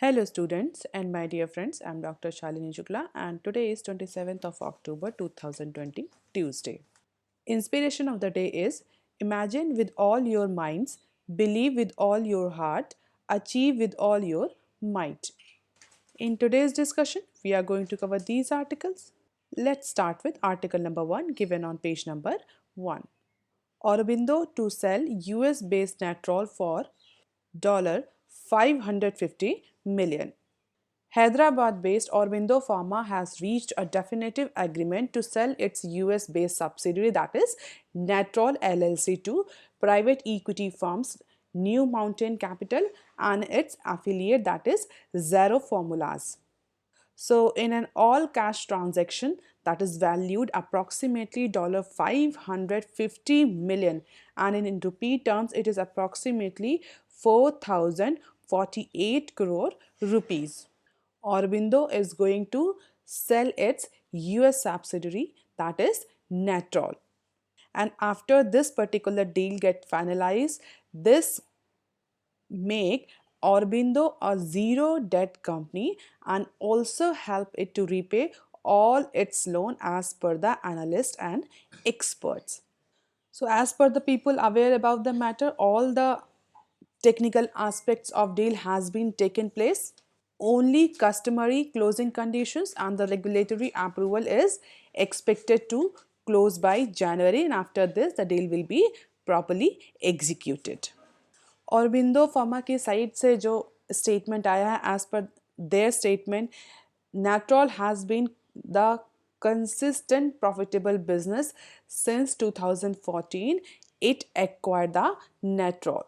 Hello students and my dear friends, I am Dr. Shalini Shukla and today is 27th of October 2020, Tuesday. Inspiration of the day is imagine with all your minds, believe with all your heart, achieve with all your might. In today's discussion, we are going to cover these articles. Let's start with article number 1 given on page number 1. Aurobindo to sell US based Natrol for $550 million. Hyderabad based Aurobindo Pharma has reached a definitive agreement to sell its US based subsidiary, that is Natrol LLC, to private equity firms New Mountain Capital and its affiliate, that is Zero Formulas. So, in an all cash transaction that is valued approximately $550 million, and in rupee terms, it is approximately 4,048 crore rupees. Aurobindo is going to sell its US subsidiary, that is Natrol. And after this particular deal get finalized, this make Aurobindo a zero debt company and also help it to repay all its loan as per the analyst and experts. So as per the people aware about the matter, all the technical aspects of deal has been taken place. Only customary closing conditions and the regulatory approval is expected to close by January, and after this the deal will be properly executed. Aurobindo Pharma की side से जो statement आया है, as per their statement, Natrol has been the consistent profitable business since 2014. It acquired the Natrol,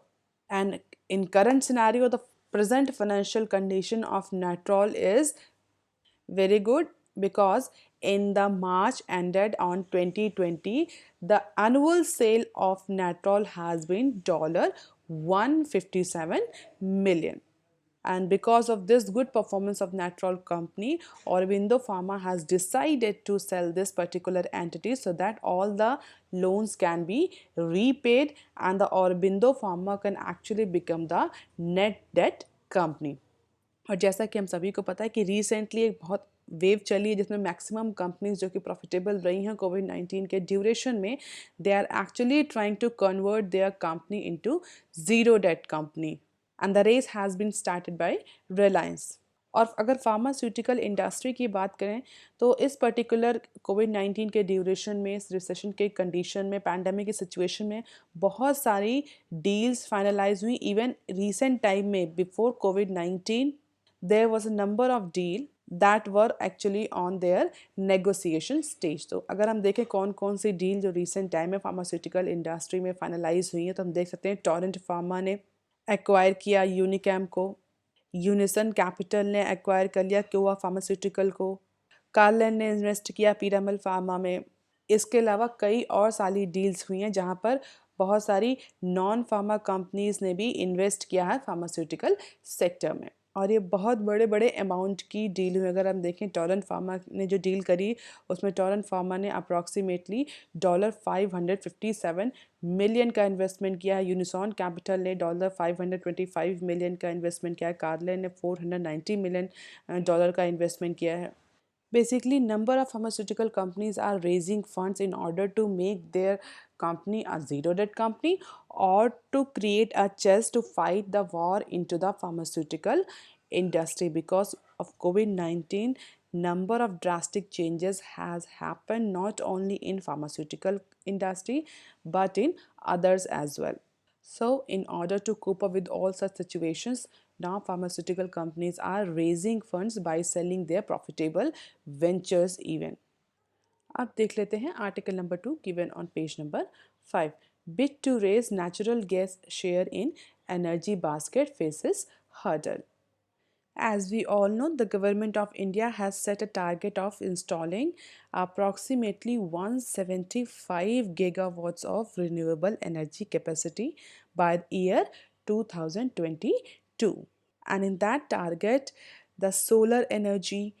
and in current scenario the present financial condition of Natrol is very good, because in the March ended on 2020, the annual sale of Natrol has been $157 million. And because of this good performance of Natrol company, Aurobindo Pharma has decided to sell this particular entity so that all the loans can be repaid and the Aurobindo Pharma can actually become the net debt company. और जैसा कि हम सभी को पता है कि recently एक बहुत वेव चली है जिसमें मैक्सिमम कंपनीज जो कि प्रॉफिटेबल रही हैं कोविड-19 के ड्यूरेशन में, they are actually trying to convert their company into zero debt company, and the race has been started by Reliance. और अगर फार्मास्यूटिकल इंडस्ट्री की बात करें तो इस पर्टिकुलर कोविड-19 के ड्यूरेशन में, इस रिसेशन के कंडीशन में, पैंडमिक की सिचुएशन में बहुत सारी डील्स फाइनलाइज हुई. इवन रिसेंट टाइम में before covid there was a number of deal that were actually on their negotiation stage. तो अगर हम देखें कौन कौन सी डील जो रिसेंट टाइम में फार्मास्यूटिकल इंडस्ट्री में फाइनलाइज हुई है, तो हम देख सकते हैं टोरेंट फार्मा ने एक्वायर किया यूनिकैम को, यूनिसन कैपिटल ने एक्वायर कर लिया क्योवा फार्मास्यूटिकल को, कार्लन ने इन्वेस्ट किया पीरामल फार्मा में. इसके अलावा कई और सारी डील्स हुई हैं जहां पर बहुत सारी नॉन फार्मा कंपनीज ने भी इन्वेस्ट किया है फार्मास्यूटिकल सेक्टर में, और ये बहुत बड़े बड़े अमाउंट की डील हुई. अगर हम देखें टोरेंट फार्मा ने जो डील करी उसमें टोरेंट फार्मा ने अप्रॉक्सीमेटली $557 मिलियन का इन्वेस्टमेंट किया है, यूनिसॉन कैपिटल ने $525 मिलियन का इन्वेस्टमेंट किया है, कार्लन ने $490 मिलियन का इन्वेस्टमेंट किया है. Basically, number of pharmaceutical companies are raising funds in order to make their company a zero debt company or to create a chest to fight the war into the pharmaceutical industry. Because of COVID-19, number of drastic changes has happened not only in pharmaceutical industry but in others as well. So, in order to cope up with all such situations, now pharmaceutical companies are raising funds by selling their profitable ventures even. अब देख लेते हैं article number 2 given on page number 5. Bid to raise natural gas share in energy basket faces hurdle. As we all know, the government of India has set a target of installing approximately 175 gigawatts of renewable energy capacity by the year 2022. And in that target, the solar energy,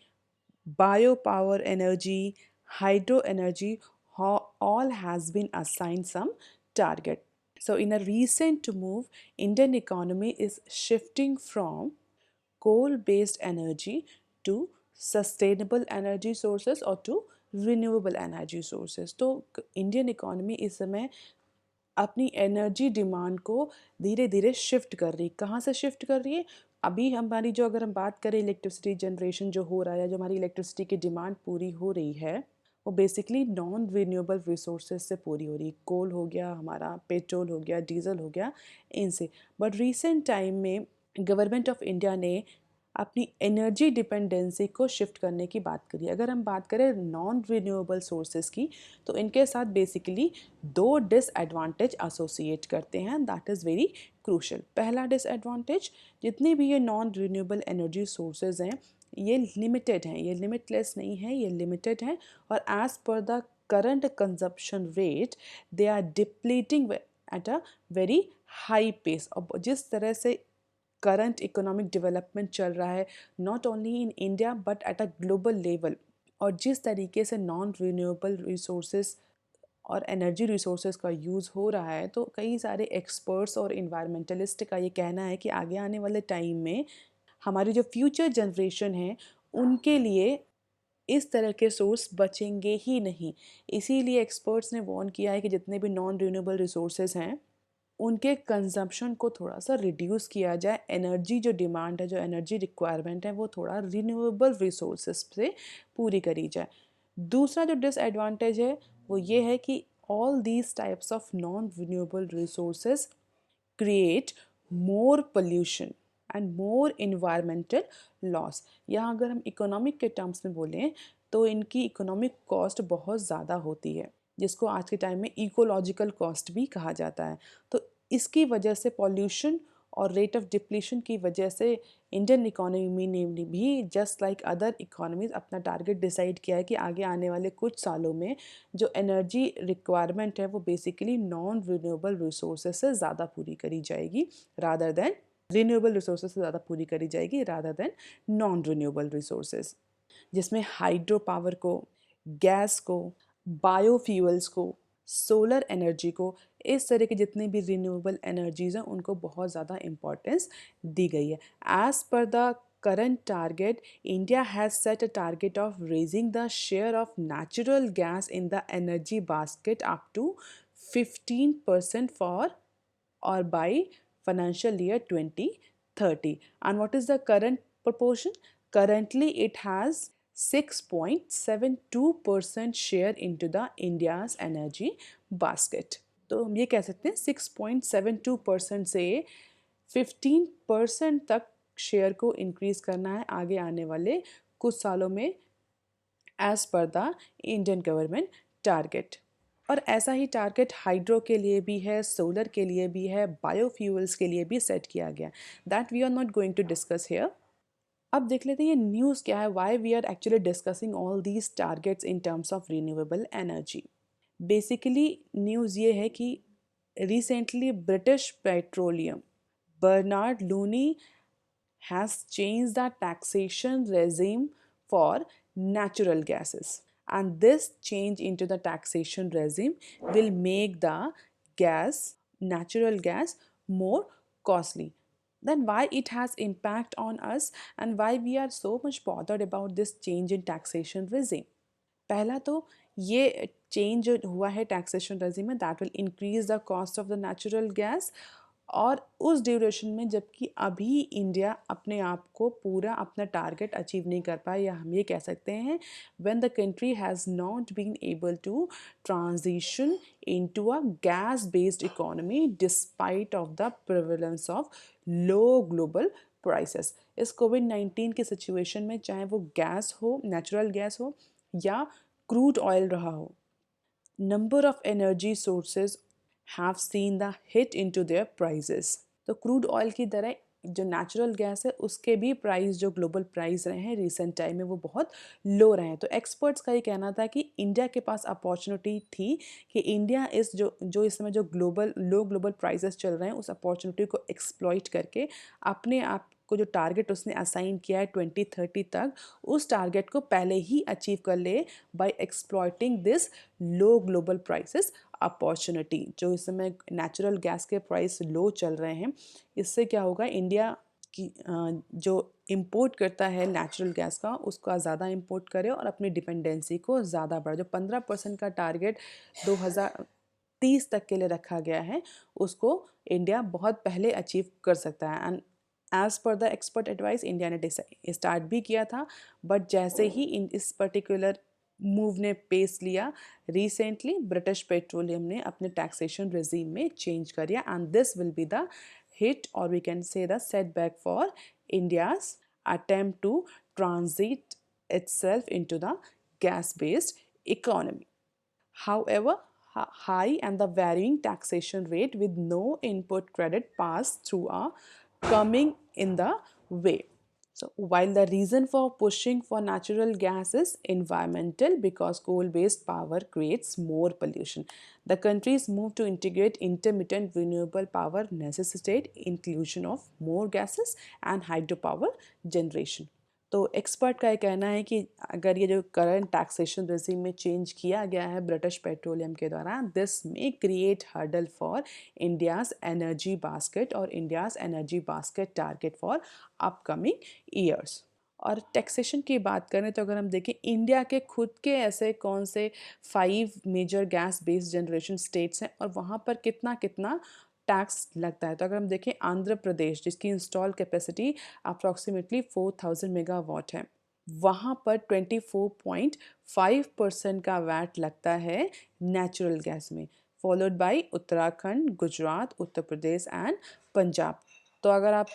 biopower energy, hydro energy, all has been assigned some target. So in a recent move, Indian economy is shifting from coal based energy to sustainable energy sources or to renewable energy sources। तो Indian economy इस समय अपनी energy demand को धीरे धीरे shift कर रही। कहाँ से शिफ्ट कर रही है? अभी हमारी जो अगर हम बात करें इलेक्ट्रिसिटी जनरेशन जो हो रहा है, जो हमारी इलेक्ट्रिसिटी की डिमांड पूरी हो रही है, वो बेसिकली नॉन रिन्यूएबल रिसोर्सेज से पूरी हो रही है। कोल हो गया हमारा, पेट्रोल हो गया, डीजल हो गया, इनसे। बट रिसेंट टाइम में गवर्नमेंट ऑफ इंडिया ने अपनी एनर्जी डिपेंडेंसी को शिफ्ट करने की बात करी। अगर हम बात करें नॉन रिन्यूएबल सोर्सेज की, तो इनके साथ बेसिकली दो डिसएडवांटेज एसोसिएट करते हैं, दैट इज़ वेरी क्रूशल। पहला डिसएडवांटेज, जितनी भी ये नॉन रिन्यूएबल एनर्जी सोर्सेज हैं ये लिमिटेड हैं, ये लिमिटलेस नहीं है, ये लिमिटेड हैं, और as per the current consumption rate they are depleting at a very high pace. अब जिस तरह से करंट इकोनॉमिक डेवलपमेंट चल रहा है not only in India but at a global level, और जिस तरीके से नॉन रिन्यूएबल रिसोर्सेज और एनर्जी रिसोर्सेज का यूज़ हो रहा है, तो कई सारे एक्सपर्ट्स और इन्वायरमेंटलिस्ट का ये कहना है कि आगे आने वाले टाइम में हमारी जो फ्यूचर जनरेशन है उनके लिए इस तरह के सोर्स बचेंगे ही नहीं। इसीलिए एक्सपर्ट्स ने वार्न किया है कि जितने भी नॉन रिन्यूएबल रिसोर्सेज हैं उनके कंजम्पशन को थोड़ा सा रिड्यूस किया जाए। एनर्जी जो डिमांड है, जो एनर्जी रिक्वायरमेंट है, वो थोड़ा रिन्यूएबल रिसोर्सेज से पूरी करी जाए। दूसरा जो डिसएडवांटेज है वो ये है कि all these types of non renewable resources create more pollution and more environmental loss. यहाँ अगर हम इकोनॉमिक के टर्म्स में बोलें तो इनकी इकोनॉमिक कॉस्ट बहुत ज़्यादा होती है, जिसको आज के टाइम में इकोलॉजिकल कॉस्ट भी कहा जाता है। तो इसकी वजह से पॉल्यूशन और रेट ऑफ डिप्लीशन की वजह से इंडियन इकोनॉमी ने भी जस्ट लाइक अदर इकोनॉमीज अपना टारगेट डिसाइड किया है कि आगे आने वाले कुछ सालों में जो एनर्जी रिक्वायरमेंट है वो बेसिकली नॉन रिन्यूएबल रिसोर्सेज से ज़्यादा पूरी करी जाएगी रादर देन रिन्यूएबल रिसोर्सेज से ज़्यादा पूरी करी जाएगी rather than non renewable resources, जिसमें हाइड्रो पावर को, गैस को, बायोफ्यूल्स को, सोलर एनर्जी को, इस तरह की जितनी भी रिन्यूएबल एनर्जीज़ हैं उनको बहुत ज़्यादा इम्पोर्टेंस दी गई है। As per the current target, India has set a target of raising the share of natural gas in the energy basket up to 15% for or by financial year 2030. And what is the current proportion? Currently it has 6.72% share into the India's energy basket। तो हम ये कह सकते हैं 6.72% से 15% तक share को increase करना है आगे आने वाले कुछ सालों में as per the Indian government target. और ऐसा ही टारगेट हाइड्रो के लिए भी है, सोलर के लिए भी है, बायोफ्यूल्स के लिए भी सेट किया गया, that we are not going to discuss here. अब देख लेते हैं ये न्यूज़ क्या है, why we are actually discussing all these targets in terms of renewable energy. Basically news ये है कि recently British Petroleum Bernard Looney has changed the taxation regime for natural gases, and this change into the taxation regime will make the natural gas more costly. Then why it has impact on us and why we are so much bothered about this change in taxation regime? पहला तो ये change जो हुआ है taxation regime में, that will increase the cost of the natural gas, और उस duration में जबकि अभी इंडिया अपने आप को पूरा अपना टारगेट अचीव नहीं कर पाया, या हम ये कह सकते हैं when the country has not been able to transition into a gas based economy despite of the prevalence of low global prices. इस कोविड-19 की सिचुएशन में चाहे वो गैस हो, नेचुरल गैस हो या क्रूड ऑयल रहा हो, number of energy sources have seen the hit into their prices। तो क्रूड ऑयल की तरह जो नेचुरल गैस है उसके भी प्राइस, जो ग्लोबल प्राइस रहे हैं रिसेंट टाइम में, वो बहुत लो रहे हैं। तो एक्सपर्ट्स का ये कहना था कि इंडिया के पास अपॉर्चुनिटी थी कि इंडिया इस जो इस समय जो ग्लोबल प्राइसेस चल रहे हैं उस अपॉर्चुनिटी को एक्सप्लॉइट करके अपने आप को जो टारगेट उसने असाइन किया है 2030 तक, उस टारगेट को पहले ही अचीव कर ले by exploiting this low global prices opportunity. जो इस समय नेचुरल गैस के प्राइस लो चल रहे हैं, इससे क्या होगा, इंडिया कि जो इंपोर्ट करता है नेचुरल गैस का उसका ज़्यादा इंपोर्ट करे और अपनी डिपेंडेंसी को ज़्यादा बढ़ाए। जो 15% का टारगेट 2030 तक के लिए रखा गया है उसको इंडिया बहुत पहले अचीव कर सकता है। And as per the expert advice India ने स्टार्ट भी किया था, बट जैसे ही इस पर्टिकुलर मूव ने पेस लिया, रिसेंटली ब्रिटिश पेट्रोलियम ने अपने टैक्सेशन रेजीम में चेंज कर दिया and this will be the hit, or we can say the setback for India's attempt to transit itself into the gas-based economy. However, high and the varying taxation rate with no input credit pass through are coming in the way. So while the reason for pushing for natural gas is environmental because coal-based power creates more pollution, the country's move to integrate intermittent renewable power necessitate inclusion of more gases and hydropower generation. तो expert का ये कहना है कि अगर ये जो current taxation regime में चेंज किया गया है ब्रिटिश पेट्रोलियम के द्वारा, this may create hurdle for India's energy basket और India's energy basket target for upcoming years. और टैक्सेशन की बात करें तो अगर हम देखें इंडिया के खुद के ऐसे कौन से 5 major gas based generation states हैं और वहाँ पर कितना कितना टैक्स लगता है, तो अगर हम देखें आंध्र प्रदेश जिसकी इंस्टॉल कैपेसिटी अप्रॉक्सीमेटली 4000 मेगावाट है, वहाँ पर 24.5% का वैट लगता है नेचुरल गैस में, followed by Uttarakhand, Gujarat, Uttar Pradesh and Punjab. तो अगर आप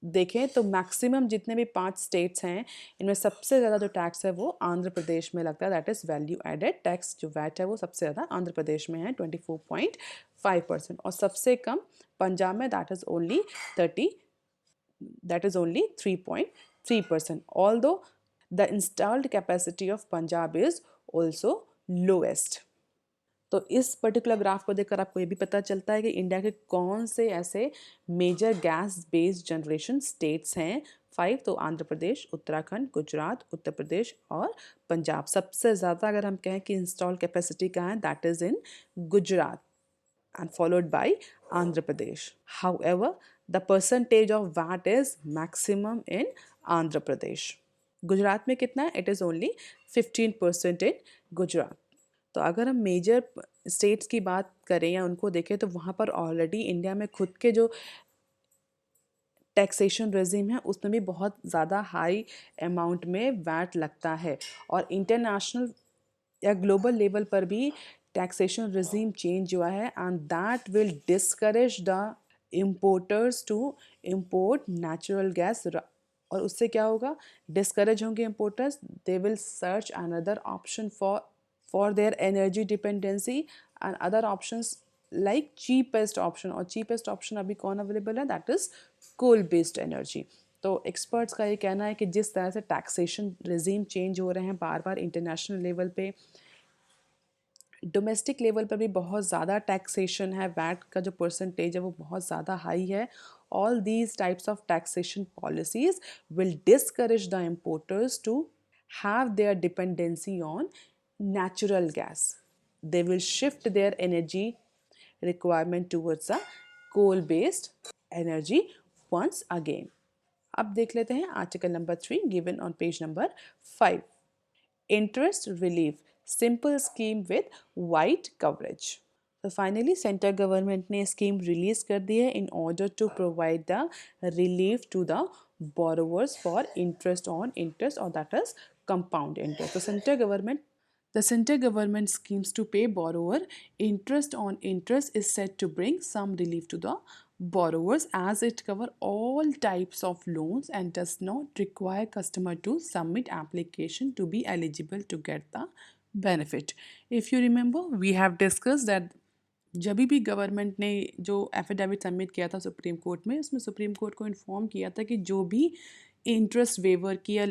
देखें तो मैक्सिमम जितने भी 5 स्टेट्स हैं इनमें सबसे ज़्यादा जो टैक्स है वो आंध्र प्रदेश में लगता है, that is value added tax जो वैट है वो सबसे ज़्यादा आंध्र प्रदेश में है 24.5%, और सबसे कम पंजाब में that is only 3.3%, although the installed capacity of Punjab is also lowest. तो इस पर्टिकुलर ग्राफ को देखकर आपको ये भी पता चलता है कि इंडिया के कौन से ऐसे major gas based generation states हैं 5, तो आंध्र प्रदेश, उत्तराखंड, गुजरात, उत्तर प्रदेश और पंजाब। सबसे ज़्यादा अगर हम कहें कि इंस्टॉल कैपेसिटी कहाँ है, that is in Gujarat and followed by Andhra Pradesh. However, the percentage of VAT is maximum in Andhra Pradesh. Gujarat में कितना है? It is only 15% in Gujarat. तो अगर हम मेजर स्टेट्स की बात करें या उनको देखें तो वहाँ पर ऑलरेडी इंडिया में खुद के जो टैक्सेशन रेजिम है उसमें भी बहुत ज़्यादा हाई अमाउंट में वैट लगता है, और इंटरनेशनल या ग्लोबल लेवल पर भी टैक्सेशन रेजिम चेंज हुआ है and that will discourage the importers to import natural gas, और उससे क्या होगा, डिस्करेज होंगे importers, they will search another option for their energy dependency and other options like cheapest option, और चीपेस्ट ऑप्शन अभी कौन अवेलेबल है, that is coal based energy. तो एक्सपर्ट्स का ये कहना है कि जिस तरह से टैक्सेशन रेजीम चेंज हो रहे हैं बार बार इंटरनेशनल लेवल पे, डोमेस्टिक लेवल पर भी बहुत ज़्यादा टैक्सेशन है, वैट का जो परसेंटेज है वो बहुत ज़्यादा हाई है, all these types of taxation policies will discourage the importers to have their dependency on natural gas. They will shift their energy requirement towards a coal based energy once again. अब देख लेते हैं article number 3 given on page number 5, interest relief simple scheme with wide coverage. तो finally central government ने scheme release कर दी है in order to provide the relief to the borrowers for interest on interest, और that is compound interest. तो central government schemes to pay borrower interest on interest is said to bring some relief to the borrowers as it cover all types of loans and does not require customer to submit application to be eligible to get the benefit. If you remember, we have discussed that जब भी government ने जो affidavit submit किया था supreme court में, उसमें supreme court को inform किया था कि जो भी इंटरेस्ट वेवर की या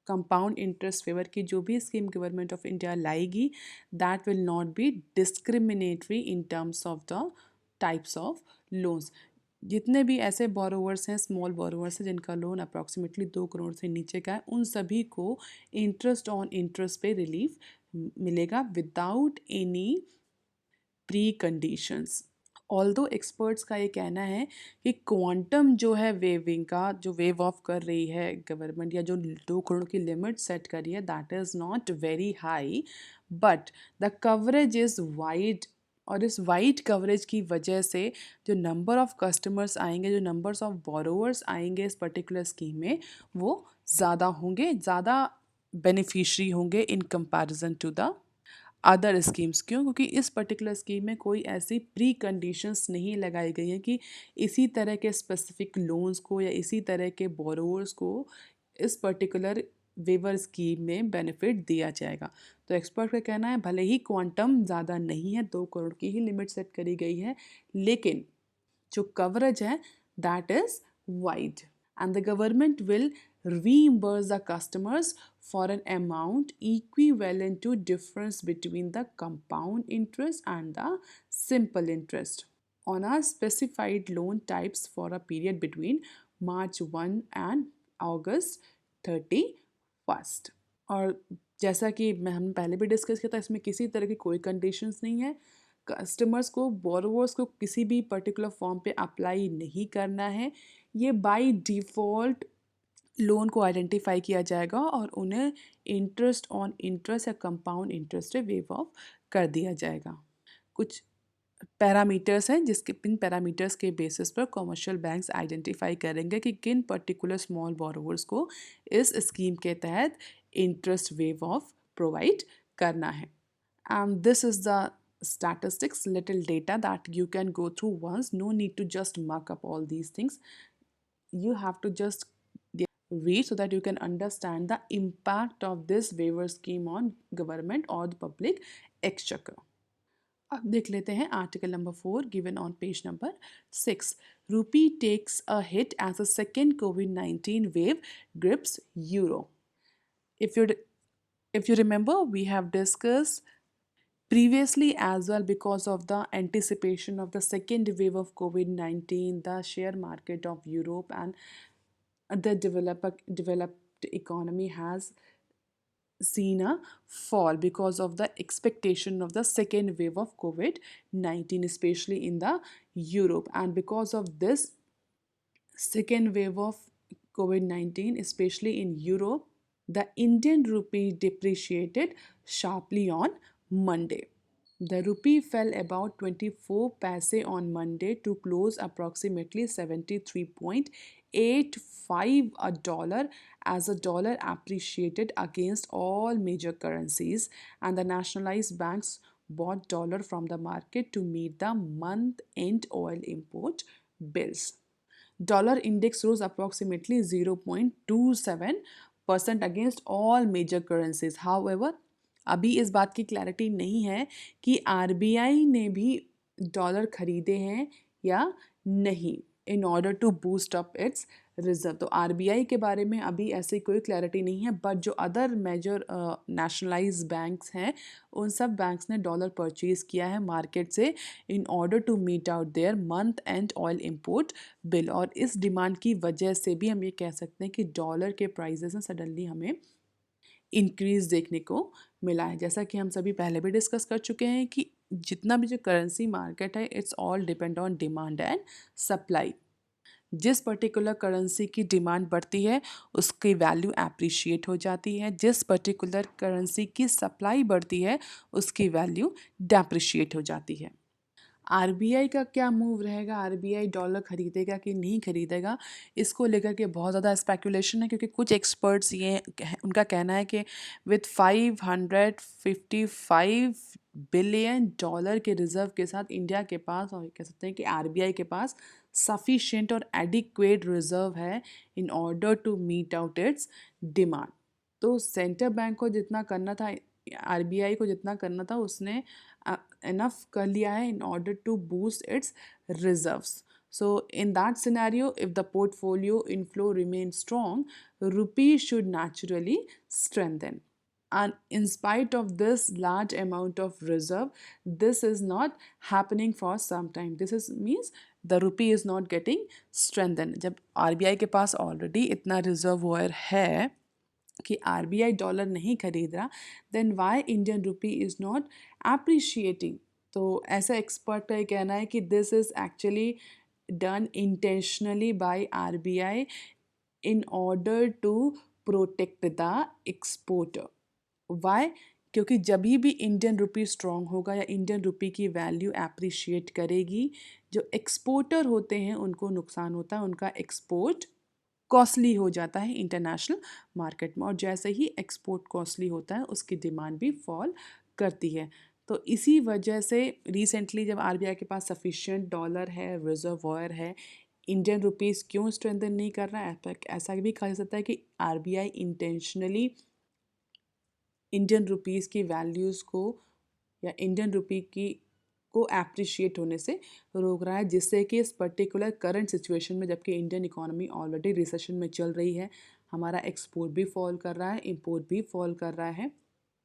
कंपाउंड इंटरेस्ट वेवर की जो भी स्कीम गवर्नमेंट ऑफ इंडिया लाएगी, that will not be discriminatory in terms of the types of loans. जितने भी ऐसे बोरोवर्स हैं, स्मॉल बोरोवर्स हैं जिनका लोन अप्रॉक्सीमेटली 2 करोड़ से नीचे का है, उन सभी को इंटरेस्ट ऑन इंटरेस्ट पे रिलीफ मिलेगा without any pre conditions. Although experts का ये कहना है कि क्वांटम जो है वेविंग का, जो वेव ऑफ कर रही है गवर्नमेंट, या जो 2 करोड़ की लिमिट सेट करी है, that is not very high, but the coverage is wide. और इस वाइड कवरेज की वजह से जो नंबर ऑफ कस्टमर्स आएंगे, जो नंबर्स ऑफ बोरोवर्स आएंगे इस पर्टिकुलर स्कीम में, वो ज़्यादा होंगे, ज़्यादा बेनिफिशरी होंगे in comparison to the other schemes. क्यों? क्योंकि इस पर्टिकुलर स्कीम में कोई ऐसी प्री कंडीशंस नहीं लगाई गई हैं कि इसी तरह के स्पेसिफिक लोन्स को या इसी तरह के बोरोवर्स को इस पर्टिकुलर वेवर स्कीम में बेनिफिट दिया जाएगा। तो एक्सपर्ट का कहना है भले ही क्वांटम ज़्यादा नहीं है, 2 करोड़ की ही लिमिट सेट करी गई है, लेकिन जो कवरेज है that is wide, and the government will reimburse the customers for an amount equivalent to difference between the compound interest and the simple interest on a specified loan types for a period between March 1 and August 31st। और जैसा कि हम पहले भी discuss किया था, इसमें किसी तरह की कोई कंडीशंस नहीं है। कस्टमर्स को, बोरोवर्स को किसी भी पर्टिकुलर फॉर्म पे अप्लाई नहीं करना है। ये बाय डिफ़ॉल्ट लोन को आइडेंटिफाई किया जाएगा और उन्हें इंटरेस्ट ऑन इंटरेस्ट या कंपाउंड इंटरेस्ट से वेव ऑफ कर दिया जाएगा। कुछ पैरामीटर्स हैं जिसके इन पैरामीटर्स के बेसिस पर कमर्शियल बैंक्स आइडेंटिफाई करेंगे कि किन पर्टिकुलर स्मॉल बोरोवर्स को इस स्कीम के तहत इंटरेस्ट वेव ऑफ प्रोवाइड करना है। And this is the statistics, little data that you can go through once. No need to just mark up all these things. You have to just read so that you can understand the impact of this waiver scheme on government or the public exchequer. अब देख लेते हैं article number 4 given on page number 6। Rupee takes a hit as a second COVID-19 wave grips euro. If you remember, we have discussed previously as well, because of the anticipation of the second wave of COVID-19, the share market of Europe and the developed economy has seen a fall because of the expectation of the second wave of COVID-19, especially in the Europe. And because of this second wave of COVID-19, especially in Europe, the Indian rupee depreciated sharply on Monday. The rupee fell about 24 paise on Monday to close approximately 73.85 a dollar, as the dollar appreciated against all major currencies and the nationalized banks bought dollar from the market to meet the month-end oil import bills. Dollar index rose approximately 0.27% against all major currencies. However, अभी इस बात की clarity नहीं है कि RBI ने भी dollar खरीदे हैं या नहीं in order to boost up its reserve. तो आरबीआई के बारे में अभी ऐसी कोई क्लैरिटी नहीं है, बट जो अदर मेजर नेशनलाइज बैंक्स हैं, उन सब बैंक्स ने डॉलर परचेज किया है मार्केट से in order to meet out their month end oil import bill. और इस डिमांड की वजह से भी हम ये कह सकते हैं कि डॉलर के प्राइजेस में सडनली हमें इंक्रीज देखने को मिला है। जैसा कि हम सभी पहले भी डिस्कस कर चुके हैं कि जितना भी जो करेंसी मार्केट है, it's all depend on demand and supply. जिस पर्टिकुलर करेंसी की डिमांड बढ़ती है उसकी वैल्यू एप्रिशिएट हो जाती है, जिस पर्टिकुलर करेंसी की सप्लाई बढ़ती है उसकी वैल्यू डेप्रिशिएट हो जाती है। आरबीआई का क्या मूव रहेगा, आरबीआई डॉलर खरीदेगा कि नहीं खरीदेगा, इसको लेकर के बहुत ज़्यादा स्पेकुलेशन है, क्योंकि कुछ एक्सपर्ट्स ये उनका कहना है कि विथ 555 बिलियन डॉलर के रिजर्व के साथ इंडिया के पास, और कह सकते हैं कि आरबीआई के पास सफिशेंट और एडिक्वेट रिजर्व है in order to meet out its demand. तो सेंट्रल बैंक को जितना करना था, आरबीआई को जितना करना था, उसने enough कर लिया है in order to boost its reserves. So in that scenario, if the portfolio inflow remains strong, rupee should naturally strengthen. And in spite of this large amount of reserve, this is not happening for some time. This is means the rupee is not getting strengthened. जब RBI के पास already इतना reservoir है कि RBI dollar नहीं खरीद रहा, then why Indian rupee is not appreciating. तो ऐसा एक्सपर्ट का ये कहना है कि this is actually done intentionally by RBI in order to protect the exporter. Why? क्योंकि जब भी इंडियन रुपी स्ट्रांग होगा या इंडियन रुपी की वैल्यू एप्रिशिएट करेगी, जो एक्सपोर्टर होते हैं उनको नुकसान होता है, उनका एक्सपोर्ट कॉस्टली हो जाता है इंटरनेशनल मार्केट में, और जैसे ही एक्सपोर्ट कॉस्टली होता है उसकी डिमांड भी फॉल करती है। तो इसी वजह से रिसेंटली जब आरबीआई के पास सफिशिएंट डॉलर है, रिजर्वॉयर है, इंडियन रुपीस क्यों स्ट्रेंथन नहीं कर रहा है, ऐसा भी कहा जा सकता है कि आरबीआई इंटेंशनली इंडियन रुपीस की वैल्यूज़ को या इंडियन रुपी की को एप्रिशिएट होने से रोक रहा है, जिससे कि इस पर्टिकुलर करंट सिचुएशन में, जबकि इंडियन इकोनॉमी ऑलरेडी रिसेशन में चल रही है, हमारा एक्सपोर्ट भी फॉल कर रहा है, इंपोर्ट भी फॉल कर रहा है,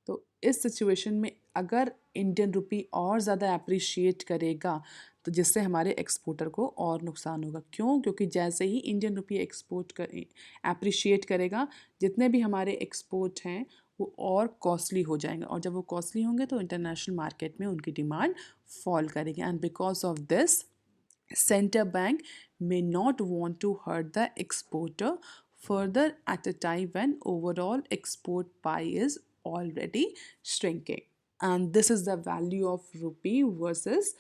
तो इस सिचुएशन में अगर इंडियन रुपी और ज़्यादा अप्रिशिएट करेगा तो जिससे हमारे एक्सपोर्टर को और नुकसान होगा। क्यों? क्योंकि जैसे ही इंडियन रुपी एक्सपोर्ट कर अप्रिशिएट करेगा, जितने भी हमारे एक्सपोर्ट हैं वो और कॉस्टली हो जाएंगे, और जब वो कॉस्टली होंगे तो इंटरनेशनल मार्केट में उनकी डिमांड फॉल करेगी। And because of this central bank may not want to hurt the exporter further at a time when overall export pie is already shrinking. And this is the value of rupee versus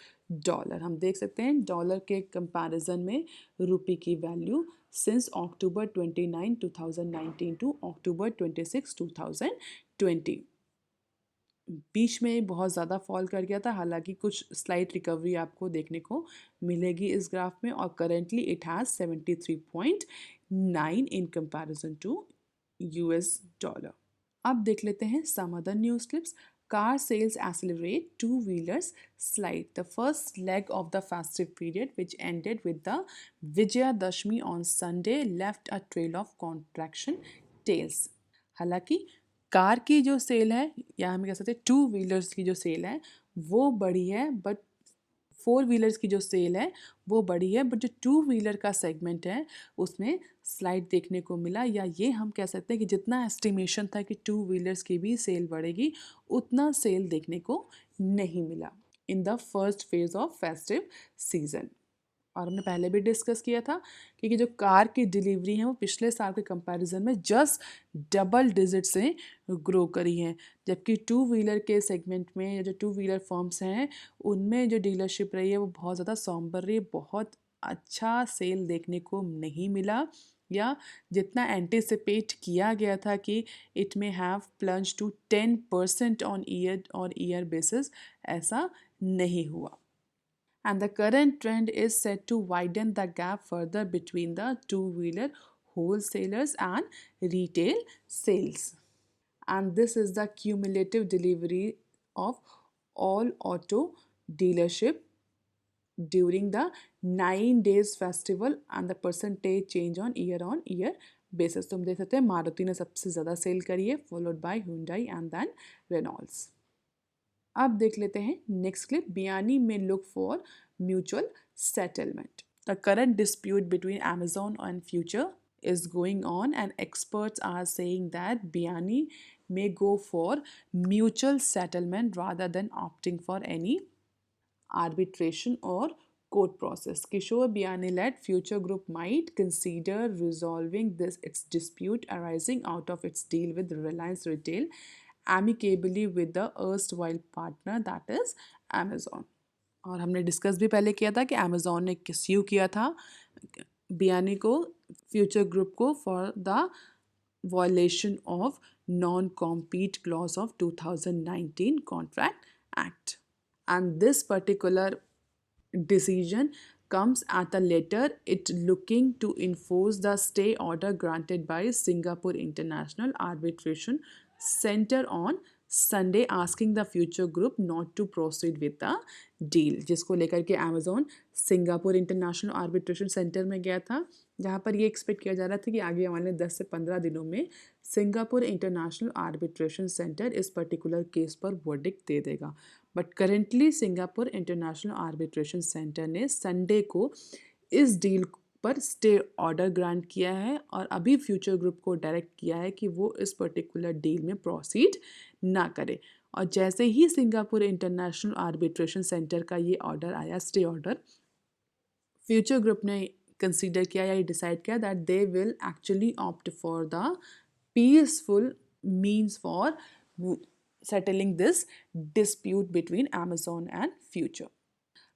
dollar. हम देख सकते हैं dollar के comparison में रुपी की value since October 29, 2019 to अक्टूबर 26, 2020 बीच में बहुत ज़्यादा फॉल कर गया था, हालांकि कुछ स्लाइट रिकवरी आपको देखने को मिलेगी इस ग्राफ में, और currently it has 73.9 in comparison to US dollar. अब देख लेते हैं some other news clips. Car sales accelerate, two-wheelers slide. The first leg of the festive period, which ended with the Vijayadashmi on Sunday, left a trail of contraction tails. हालांकि car की जो cell है, या हम कह सकते हैं two wheelers की जो सेल है वो बढ़ी है, बट फोर व्हीलर्स की जो सेल है वो बढ़ी है, बट जो टू व्हीलर का सेगमेंट है उसमें स्लाइड देखने को मिला, या ये हम कह सकते हैं कि जितना एस्टिमेशन था कि टू व्हीलर्स की भी सेल बढ़ेगी, उतना सेल देखने को नहीं मिला in the first phase of festive season. और हमने पहले भी डिस्कस किया था कि जो कार की डिलीवरी है वो पिछले साल के कंपैरिजन में जस्ट डबल डिजिट से ग्रो करी है, जबकि टू व्हीलर के सेगमेंट में या जो टू व्हीलर फर्म्स हैं उनमें जो डीलरशिप रही है वो बहुत ज़्यादा सॉम्बर रही है, बहुत अच्छा सेल देखने को नहीं मिला, या जितना एंटिसिपेट किया गया था कि it may have plunge to 10% on year basis, ऐसा नहीं हुआ। And the current trend is set to widen the gap further between the two-wheeler wholesalers and retail sales. And this is the cumulative delivery of all auto dealership during the 9 days festival and the percentage change on year basis. तुम देख सकते हैं मारुति ने सबसे ज़्यादा cell करी है, followed by Hyundai and then Renault. अब देख लेते हैं नेक्स्ट क्लिप। बियानी में look for mutual settlement. The current dispute between Amazon and Future is going on, and experts are saying that Biani may go for mutual settlement rather than opting for any arbitration or court process. Kishore Biani led Future Group might consider resolving its dispute arising out of its deal with Reliance Retail amicably with the erstwhile partner, that is Amazon. और हमने discuss भी पहले किया था कि Amazon ने स्यू किया था बियानी को, फ्यूचर ग्रुप को, for the violation of non-compete clause of 2019 Contract Act. And this particular decision comes at a later it looking to enforce the stay order granted by Singapore International Arbitration Center on Sunday, asking the Future Group not to proceed with the deal, जिसको लेकर के Amazon Singapore international arbitration centre में गया था, जहाँ पर ये expect किया जा रहा था कि आगे वाले 10 से 15 दिनों में सिंगापुर इंटरनेशनल आर्बिट्रेशन सेंटर इस पर्टिकुलर केस पर वर्डिक्ट दे देगा। But currently Singapore international arbitration centre ने संडे को इस डील पर स्टे ऑर्डर ग्रांट किया है, और अभी फ्यूचर ग्रुप को डायरेक्ट किया है कि वो इस पर्टिकुलर डील में प्रोसीड ना करे। और जैसे ही सिंगापुर इंटरनेशनल आर्बिट्रेशन सेंटर का ये ऑर्डर आया, स्टे ऑर्डर, फ्यूचर ग्रुप ने कंसीडर किया या डिसाइड किया that they will actually opt for the peaceful means for settling this dispute between Amazon and future.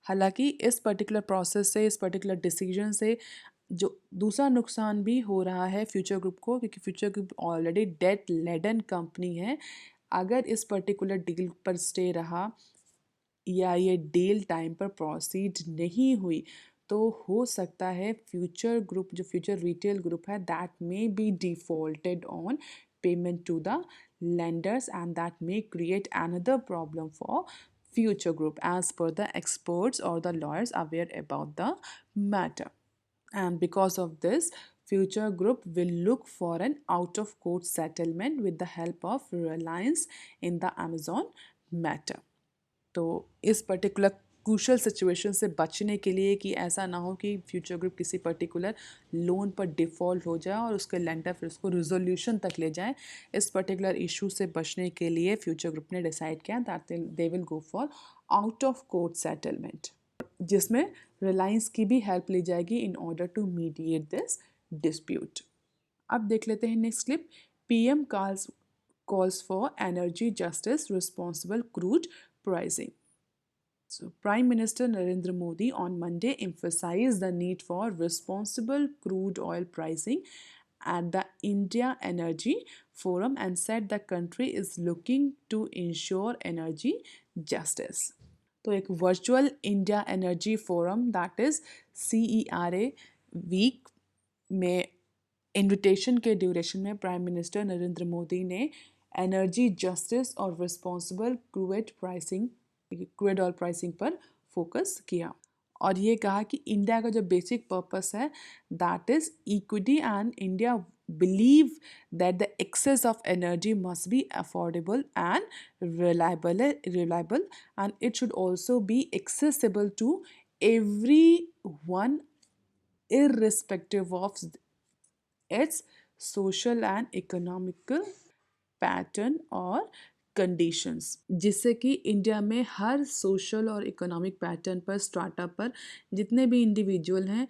हालांकि इस पर्टिकुलर प्रोसेस से, इस पर्टिकुलर डिसीजन से जो दूसरा नुकसान भी हो रहा है फ्यूचर ग्रुप को, क्योंकि Future Group already debt laden company है। अगर इस पर्टिकुलर डील पर स्टे रहा या ये डील टाइम पर प्रोसीड नहीं हुई तो हो सकता है फ्यूचर ग्रुप, जो फ्यूचर रिटेल ग्रुप है, that may be defaulted on payment to the lenders and that may create another problem for future group as per the experts or the lawyers aware about the matter. And because of this, future group will look for an out of court settlement with the help of Reliance in the Amazon matter. तो इस particular crucial situation से बचने के लिए कि ऐसा ना हो कि फ्यूचर ग्रुप किसी पर्टिकुलर लोन पर डिफ़ॉल्ट हो जाए और उसके लेंडर फिर उसको रिजोल्यूशन तक ले जाए, इस पर्टिकुलर इशू से बचने के लिए फ्यूचर ग्रुप ने डिसाइड किया that they will go for out of court settlement, जिसमें रिलायंस की भी हेल्प ली जाएगी in order to mediate this dispute. अब देख लेते हैं next clip. PM calls for energy justice, responsible crude pricing. So, Prime Minister Narendra Modi on Monday emphasized the need for responsible crude oil pricing at the India Energy Forum and said the country is looking to ensure energy justice. तो एक virtual India energy forum that is CERA week में invitation के duration में prime minister Narendra Modi ने energy justice और responsible crude oil pricing पर focus किया और ये कहा कि इंडिया का जो बेसिक पर्पस है that is equity and India believe that the excess of energy must be affordable and reliable and it should also be accessible to everyone irrespective of its social and economical pattern और conditions, जिससे कि India में हर social और economic pattern पर, strata पर जितने भी इंडिविजुअल हैं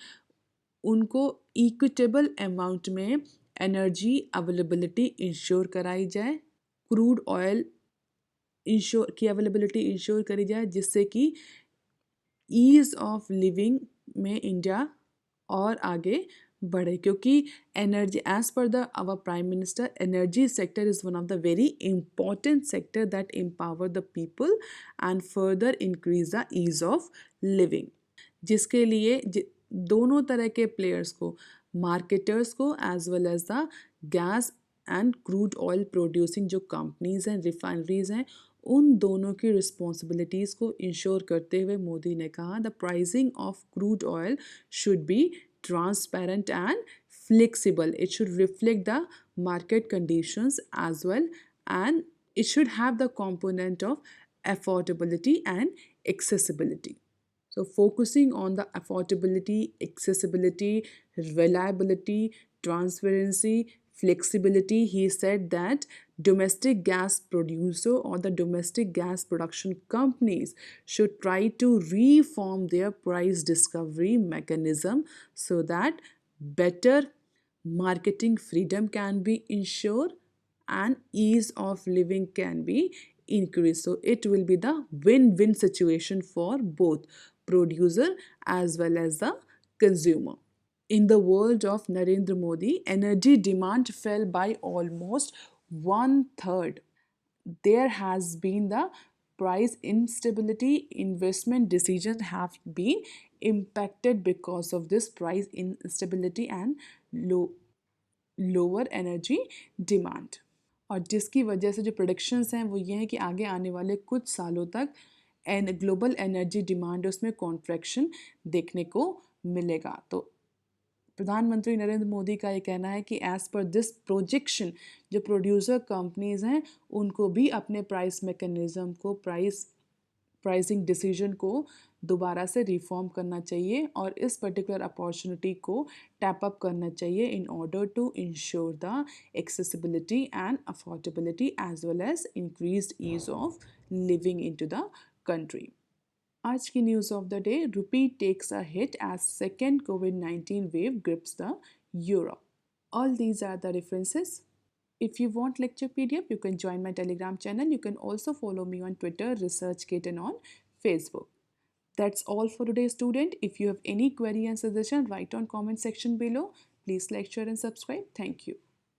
उनको इक्विटेबल अमाउंट में एनर्जी अवेलेबिलिटी इंश्योर कराई जाए, क्रूड ऑयल इंश्योर की अवेलेबिलिटी इंश्योर करी जाए, जिससे कि ईज़ ऑफ लिविंग में इंडिया और आगे बढ़े, क्योंकि energy as per the our prime minister energy sector is one of the very important sector that empower the people and further increase the ease of living, जिसके लिए दोनों तरह के प्लेयर्स को, मार्केटर्स को as well as the gas and crude oil producing जो companies हैं, refineries हैं, उन दोनों की रिस्पॉन्सिबिलिटीज़ को इंश्योर करते हुए मोदी ने कहा the pricing of crude oil should be transparent and flexible. It should reflect the market conditions as well, and it should have the component of affordability and accessibility. So focusing on the affordability, accessibility, reliability, transparency, flexibility, he said that domestic gas producer or the domestic gas production companies should try to reform their price discovery mechanism so that better marketing freedom can be ensured and ease of living can be increased. So it will be the win-win situation for both producer as well as the consumer. In the world of Narendra Modi, energy demand fell by almost 1/3. There has been the price instability. Investment decisions have been impacted because of this price instability and lower energy demand. और जिसकी वजह से जो predictions हैं वो ये हैं कि आगे आने वाले कुछ सालों तक ग्लोबल एनर्जी डिमांड उसमें कॉन्ट्रैक्शन देखने को मिलेगा। तो प्रधानमंत्री नरेंद्र मोदी का ये कहना है कि एज़ पर दिस प्रोजेक्शन जो प्रोड्यूसर कंपनीज़ हैं उनको भी अपने प्राइस मैकेनिज़्म को, प्राइस प्राइसिंग डिसीजन को दोबारा से रिफॉर्म करना चाहिए और इस पर्टिकुलर अपॉर्चुनिटी को टैप अप करना चाहिए in order to ensure the accessibility and affordability as well as increased ease of living into the country. आज की news of the day, rupee takes a hit as second COVID-19 wave grips the euro. All these are the references. If you want lecture PDF, you can join my Telegram channel. You can also follow me on Twitter, ResearchGate, and on Facebook. That's all for today, student. If you have any query and suggestion, write on comment section below. Please like, share, and subscribe. Thank you.